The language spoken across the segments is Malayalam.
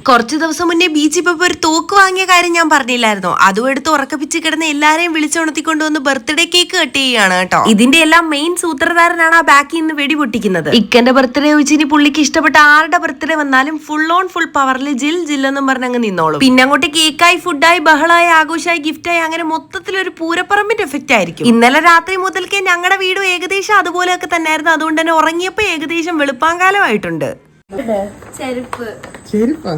കുറച്ചു ദിവസം മുന്നേ ബീച്ചിൽ പോയപ്പോ ഒരു തോക്ക് വാങ്ങിയ കാര്യം ഞാൻ പറഞ്ഞില്ലായിരുന്നോ? അതും എടുത്ത് ഉറക്കപ്പിച്ച് കിടന്ന് എല്ലാരെയും വിളിച്ചുണർത്തിക്കൊണ്ടുവന്ന് ബർത്ത്ഡേ കേക്ക് കട്ട് ചെയ്യുകയാണ് കേട്ടോ. ഇതിന്റെ എല്ലാം മെയിൻ സൂത്രധാരനാണ് ആ ബാക്കിൽ നിന്ന് വെടി പൊട്ടിക്കുന്നത്. ഇക്കന്റെ ബർത്ത്ഡേ വെച്ച് ഇനി പുള്ളിക്ക് ഇഷ്ടപ്പെട്ട ആരുടെ ബർത്ത്ഡേ വന്നാലും ഫുൾ ഓൺ ഫുൾ പവറിൽ ജിൽ ജില്ലെന്നും പറഞ്ഞങ്ങ് നിന്നോളും. പിന്നെ അങ്ങോട്ട് കേക്കായി, ഫുഡായി, ബഹളായി, ആഘോഷമായി, ഗിഫ്റ്റായി, അങ്ങനെ മൊത്തത്തിലൊരു പൂരപ്പറമ്പിന്റെ എഫക്റ്റ് ആയിരിക്കും. ഇന്നലെ രാത്രി മുതൽക്കേ ഞങ്ങളുടെ വീടും ഏകദേശം അതുപോലെയൊക്കെ തന്നെയായിരുന്നു. അതുകൊണ്ട് തന്നെ ഉറങ്ങിയപ്പോ ഏകദേശം വെളുപ്പാങ്കാലമായിട്ടുണ്ട്. ചെരുപ്പ് ചെരുപ്പാ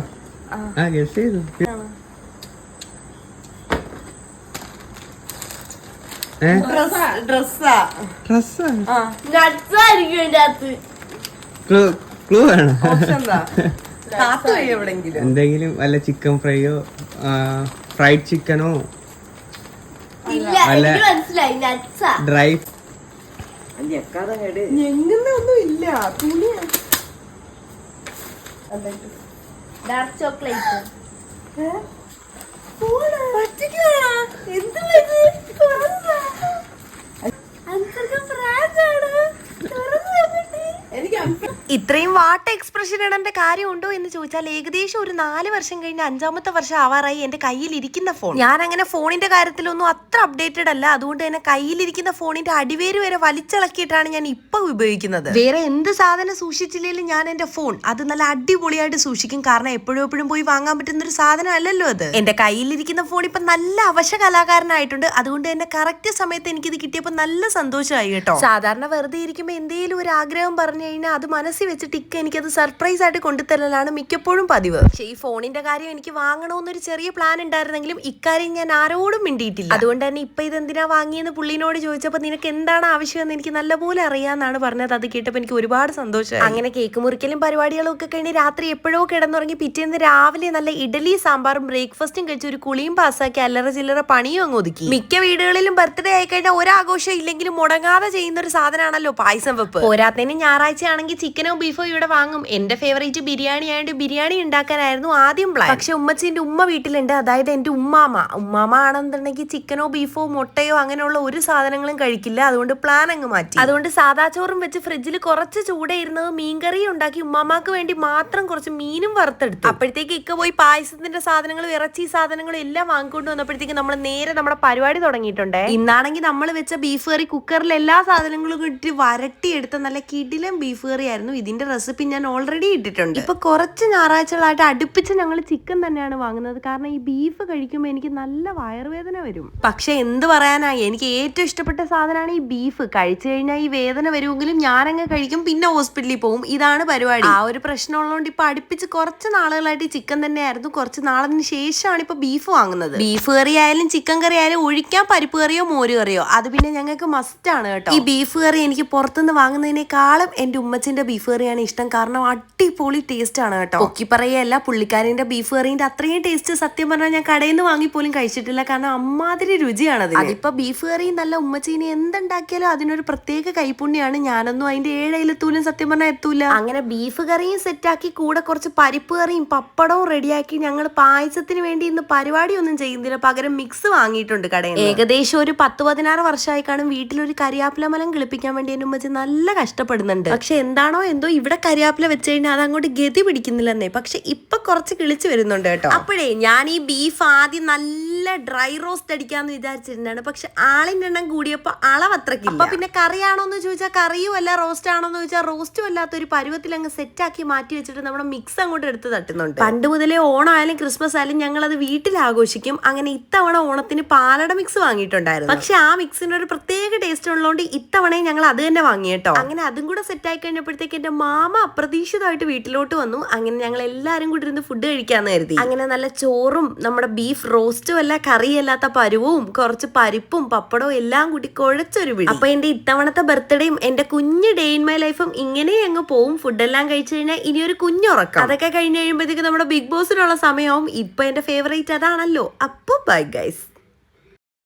എന്തെങ്കിലും വല്ല ചിക്കൻ ഫ്രൈയോ ഫ്രൈഡ് ചിക്കനോ ഡ്രൈ ഒന്നും ഇല്ല. ഡാർക്ക് ചോക്ലേറ്റ് ഇത്രയും വാട്ട എക്സ്പ്രഷൻ ഇടേണ്ട കാര്യമുണ്ടോ എന്ന് ചോദിച്ചാൽ ഏകദേശം ഒരു 4 വർഷം കഴിഞ്ഞ് 5ാമത്തെ വർഷം ആവാറായി എന്റെ കയ്യിലിരിക്കുന്ന ഫോൺ. ഞാൻ അങ്ങനെ ഫോണിന്റെ കാര്യത്തിലൊന്നും അത്ര അപ്ഡേറ്റഡ് അല്ല. അതുകൊണ്ട് തന്നെ കയ്യിലിരിക്കുന്ന ഫോണിന്റെ അടിവേര് വരെ വലിച്ചിളക്കിയിട്ടാണ് ഞാൻ ഇപ്പൊ ഉപയോഗിക്കുന്നത്. വേറെ എന്ത് സാധനം സൂക്ഷിച്ചില്ലെങ്കിലും ഞാൻ എന്റെ ഫോൺ അത് നല്ല അടിപൊളിയായിട്ട് സൂക്ഷിക്കും. കാരണം എപ്പോഴും പോയി വാങ്ങാൻ പറ്റുന്ന ഒരു സാധനം അല്ലല്ലോ അത്. എന്റെ കയ്യിലിരിക്കുന്ന ഫോൺ ഇപ്പൊ നല്ല അവശ കലാകാരനായിട്ടുണ്ട്. അതുകൊണ്ട് തന്നെ കറക്റ്റ് സമയത്ത് എനിക്കിത് കിട്ടിയപ്പോ നല്ല സന്തോഷമായി കേട്ടോ. സാധാരണ വെറുതെ ഇരിക്കുമ്പോ എന്തെങ്കിലും ഒരു ആഗ്രഹം പറഞ്ഞു കഴിഞ്ഞാൽ അത് മനസ്സിൽ വെച്ചിട്ട് ഇക്ക എനിക്കത് സർപ്രൈസ് ആയിട്ട് കൊണ്ടുതരലാണ് മിക്കപ്പോഴും പതിവ്. പക്ഷെ ഈ ഫോണിന്റെ കാര്യം എനിക്ക് വാങ്ങണമെന്നൊരു ചെറിയ പ്ലാൻ ഉണ്ടായിരുന്നെങ്കിലും ഇക്കാര്യം ഞാൻ ആരോടും മിണ്ടിയിട്ടില്ല. അതുകൊണ്ട് തന്നെ ഇപ്പൊ ഇതെന്തിനാ വാങ്ങിയെന്ന് പുള്ളിനോട് ചോദിച്ചപ്പോ നിനക്ക് എന്താണ് ആവശ്യമെന്ന് എനിക്ക് നല്ലപോലെ അറിയാന്നാണ് പറഞ്ഞത്. അത് കേട്ടപ്പോ എനിക്ക് ഒരുപാട് സന്തോഷമായി. അങ്ങനെ കേക്ക് മുറിക്കലും പരിപാടികളും ഒക്കെ കഴിഞ്ഞ് രാത്രി എപ്പോഴോ കിടന്നുറങ്ങി പിറ്റേന്ന് രാവിലെ നല്ല ഇഡലി സാമ്പാറും ബ്രേക്ക്ഫാസ്റ്റും കഴിച്ച് ഒരു കുളിയും പാസ്സാക്കി അല്ലറ ചില്ലറ പണിയും അങ്ങ് ഒതുക്കി. മിക്ക വീടുകളിലും ബർത്ത്ഡേ ആയി കഴിഞ്ഞാൽ ഒരാഘോഷം ഇല്ലെങ്കിലും മുടങ്ങാതെ ചെയ്യുന്ന ഒരു സാധനമാണല്ലോ പായസം വെപ്പ്. പോരാത്തതിന് ഞായറാഴ്ച ആണെങ്കിൽ ചിക്കനോ ബീഫോ ഇവിടെ വാങ്ങും. എന്റെ ഫേവറേറ്റ് ബിരിയാണി ആയതുകൊണ്ട് ബിരിയാണി ഉണ്ടാക്കാനായിരുന്നു ആദ്യം പ്ലാൻ. പക്ഷെ ഉമ്മച്ചിന്റെ ഉമ്മ വീട്ടിലുണ്ട്. അതായത് എന്റെ ഉമ്മാമ ആണെന്നുണ്ടെങ്കിൽ ചിക്കനോ ബീഫോ മുട്ടയോ അങ്ങനെയുള്ള ഒരു സാധനങ്ങളും കഴിക്കില്ല. അതുകൊണ്ട് പ്ലാൻ അങ്ങ് മാറ്റി. അതുകൊണ്ട് സാദാ ചോറും വെച്ച് ഫ്രിഡ്ജിൽ കുറച്ച് ചൂടെ ഇരുന്നത് മീൻകറിയും ഉണ്ടാക്കി ഉമ്മാമാക്ക് വേണ്ടി മാത്രം കുറച്ച് മീനും വറുത്തെടുത്തു. അപ്പോഴത്തേക്ക് ഇക്ക പോയി പായസത്തിന്റെ സാധനങ്ങളും ഇറച്ചി സാധനങ്ങളും എല്ലാം വാങ്ങിക്കൊണ്ട് വന്നപ്പോഴത്തേക്ക് നമ്മൾ നേരെ നമ്മുടെ പരിപാടി തുടങ്ങിയിട്ടുണ്ട്. ഇന്നാണെങ്കിൽ നമ്മൾ വെച്ച ബീഫ് കറി കുക്കറിൽ എല്ലാ സാധനങ്ങളും ഇട്ട് വരട്ടി എടുത്ത നല്ല കിടിലം ബീഫ് കറി ആയിരുന്നു. ഇതിന്റെ റെസിപ്പി ഞാൻ ഓൾറെഡി ഇട്ടിട്ടുണ്ട്. ഇപ്പൊ കുറച്ച് ഞായറാഴ്ചകളായിട്ട് അടുപ്പിച്ച് ഞങ്ങൾ ചിക്കൻ തന്നെയാണ് വാങ്ങുന്നത്. കാരണം ഈ ബീഫ് കഴിക്കുമ്പോൾ എനിക്ക് നല്ല വയറുവേദന വരും. പക്ഷെ എന്ത് പറയാനായി, എനിക്ക് ഏറ്റവും ഇഷ്ടപ്പെട്ട സാധനമാണ് ഈ ബീഫ്. കഴിച്ചു കഴിഞ്ഞാൽ ഈ വേദന വരുമെങ്കിലും ഞാനങ്ങ് കഴിക്കും, പിന്നെ ഹോസ്പിറ്റലിൽ പോകും. ഇതാണ് പരിപാടി. ആ ഒരു പ്രശ്നമുള്ളതുകൊണ്ട് ഇപ്പൊ അടുപ്പിച്ച് കുറച്ച് നാളുകളായിട്ട് ചിക്കൻ തന്നെയായിരുന്നു. കുറച്ച് നാളിന് ശേഷമാണ് ഇപ്പൊ ബീഫ് വാങ്ങുന്നത്. ബീഫ് കറി ആയാലും ചിക്കൻ കറി ആയാലും ഒഴിക്കാൻ പരിപ്പ് കറിയോ മോര് കറിയോ അത് പിന്നെ ഞങ്ങൾക്ക് മസ്റ്റ് ആണ് കേട്ടോ. ഈ ബീഫ് കറി എനിക്ക് പുറത്തുനിന്ന് വാങ്ങുന്നതിനേക്കാളും എന്റെ ഉമ്മച്ചിന്റെ ബീഫ് കറിയാണ് ഇഷ്ടം. കാരണം അടിപൊളി ടേസ്റ്റ് ആണ് കേട്ടോ. ഒക്കി പറയല്ല, പുള്ളിക്കാരിന്റെ ബീഫ് കറിന്റെ അത്രയും ടേസ്റ്റ് സത്യം പറഞ്ഞാൽ ഞാൻ കടയിൽ നിന്ന് വാങ്ങി പോലും കഴിച്ചിട്ടില്ല. കാരണം അമ്മാതിരി രുചിയാണ് അതിപ്പോ ബീഫ് കറിയും നല്ല ഉമ്മച്ചീനി എന്തുണ്ടാക്കിയാലും അതിനൊരു പ്രത്യേക കൈപ്പുണ്യാണ്. ഞാനൊന്നും അതിന്റെ 7 അയലത്തൂലും സത്യം പറഞ്ഞാൽ എത്തൂല. അങ്ങനെ ബീഫ് കറിയും സെറ്റാക്കി കൂടെ കുറച്ച് പരിപ്പ് കറിയും പപ്പടവും റെഡിയാക്കി ഞങ്ങൾ പായസത്തിന് വേണ്ടി ഇന്ന് പരിപാടി ഒന്നും ചെയ്യുന്നില്ല, പകരം മിക്സ് വാങ്ങിയിട്ടുണ്ട് കടയിൽ. ഏകദേശം ഒരു 10-16 വർഷമായി കാണും വീട്ടിലൊരു കരിയാപ്പില മലം കിളിപ്പിക്കാൻ വേണ്ടി എന്റെ ഉമ്മച്ചി നല്ല കഷ്ടപ്പെടുന്നുണ്ട്. പക്ഷെ എന്താണോ എന്തോ ഇവിടെ കരിയാപ്പില വെച്ച് കഴിഞ്ഞാൽ അത് അങ്ങോട്ട് ഗതി പിടിക്കുന്നില്ലെന്നേ. പക്ഷെ ഇപ്പൊ കുറച്ച് കിളിച്ച് വരുന്നുണ്ട് കേട്ടോ. അപ്പോഴേ ഞാൻ ഈ ബീഫ് ആദ്യം നല്ല ഡ്രൈ റോസ്റ്റ് അടിക്കാന്ന് വിചാരിച്ചിരുന്നാണ്. പക്ഷെ ആളിന്റെ എണ്ണം കൂടിയപ്പോ അളവത്രക്കില്ല. അപ്പൊ പിന്നെ കറിയാണോന്ന് ചോദിച്ചാൽ കറിയും അല്ല, റോസ്റ്റ് ആണോന്ന് ചോദിച്ചാൽ റോസ്റ്റും അല്ലാത്ത ഒരു പരുവത്തിൽ അങ്ങ് സെറ്റാക്കി മാറ്റി വെച്ചിട്ട് നമ്മുടെ മിക്സ് അങ്ങോട്ട് എടുത്ത് തട്ടുന്നുണ്ട്. പണ്ട് മുതലേ ഓണമായാലും ക്രിസ്മസ് ആയാലും ഞങ്ങൾ അത് വീട്ടിൽ ആഘോഷിക്കും. അങ്ങനെ ഇത്തവണ ഓണത്തിന് പാലട മിക്സ് വാങ്ങിയിട്ടുണ്ടായിരുന്നു. പക്ഷെ ആ മിക്സിന് ഒരു പ്രത്യേക ടേസ്റ്റ് ഉള്ളതുകൊണ്ട് ഇത്തവണയും ഞങ്ങൾ അത് തന്നെ വാങ്ങി കേട്ടോ. അങ്ങനെ അതും കൂടെ സെറ്റ് ആയി കഴിഞ്ഞപ്പോഴത്തേക്ക് എന്റെ മാമ അപ്രതീക്ഷിതമായിട്ട് വീട്ടിലോട്ട് വന്നു. അങ്ങനെ ഞങ്ങൾ എല്ലാരും കൂടി ഇരുന്ന് ഫുഡ് കഴിക്കാന്ന് കരുതി. അങ്ങനെ നല്ല ചോറും നമ്മുടെ ബീഫ് റോസ്റ്റും അല്ല, കറിയല്ലാത്ത പരുവും കുറച്ച് പരിപ്പും പപ്പടവും എല്ലാം കൂടി കുഴച്ചൊരു പിടി. അപ്പൊ എന്റെ ഇത്തവണത്തെ ബർത്ത്ഡേയും എന്റെ കുഞ്ഞ് ഡേ ഇൻ മൈ ലൈഫും ഇങ്ങനെ അങ്ങ് പോവും. ഫുഡെല്ലാം കഴിച്ചു കഴിഞ്ഞാൽ ഇനി ഒരു കുഞ്ഞുറക്കം. അതൊക്കെ കഴിഞ്ഞ് കഴിയുമ്പോഴത്തേക്ക് നമ്മുടെ ബിഗ് ബോസിനുള്ള സമയവും. ഇപ്പൊ എന്റെ ഫേവറേറ്റ് അതാണല്ലോ. അപ്പൊ ബൈ ഗൈസ്.